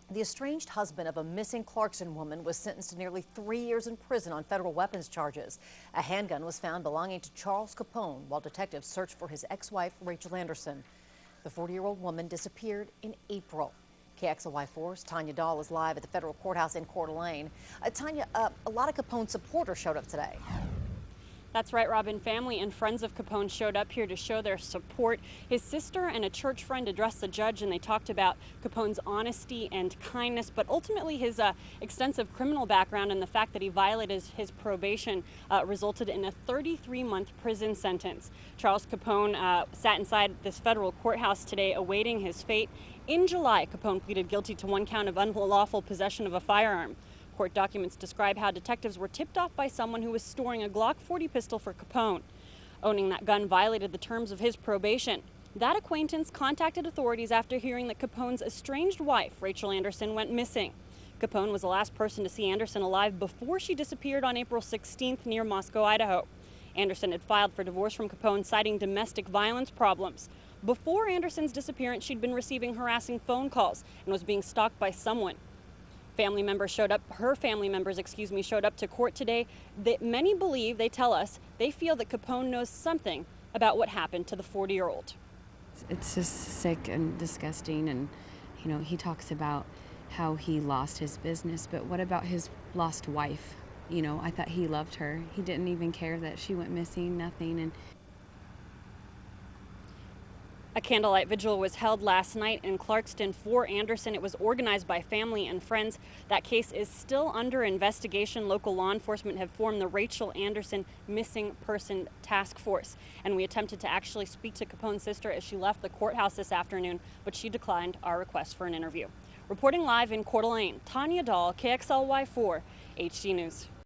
The estranged husband of a missing Clarkston woman was sentenced to nearly 3 years in prison on federal weapons charges. A handgun was found belonging to Charles Capone while detectives searched for his ex-wife, Rachel Anderson. The 40-year-old woman disappeared in April. KXLY4's Tania Dall is live at the federal courthouse in Coeur d'Alene. Tania, a lot of Capone supporters showed up today. That's right, Robin. Family and friends of Capone showed up here to show their support. His sister and a church friend addressed the judge, and they talked about Capone's honesty and kindness, but ultimately his extensive criminal background and the fact that he violated his probation resulted in a 33-month prison sentence. Charles Capone sat inside this federal courthouse today awaiting his fate. In July, Capone pleaded guilty to 1 count of unlawful possession of a firearm. Court documents describe how detectives were tipped off by someone who was storing a Glock 40 pistol for Capone. Owning that gun violated the terms of his probation. That acquaintance contacted authorities after hearing that Capone's estranged wife, Rachel Anderson, went missing. Capone was the last person to see Anderson alive before she disappeared on April 16th near Moscow, Idaho. Anderson had filed for divorce from Capone, citing domestic violence problems. Before Anderson's disappearance, she'd been receiving harassing phone calls and was being stalked by someone. Her family members showed up to court today. That many believe, they tell us, they feel that Capone knows something about what happened to the 40-year-old. It's just sick and disgusting, and he talks about how he lost his business, but what about his lost wife? I thought he loved her. He didn't even care that she went missing, nothing. And a candlelight vigil was held last night in Clarkston for Anderson. It was organized by family and friends. That case is still under investigation. Local law enforcement have formed the Rachel Anderson Missing Person Task Force. And we attempted to actually speak to Capone's sister as she left the courthouse this afternoon, but she declined our request for an interview. Reporting live in Coeur d'Alene, Tania Dall, KXLY4 HD News.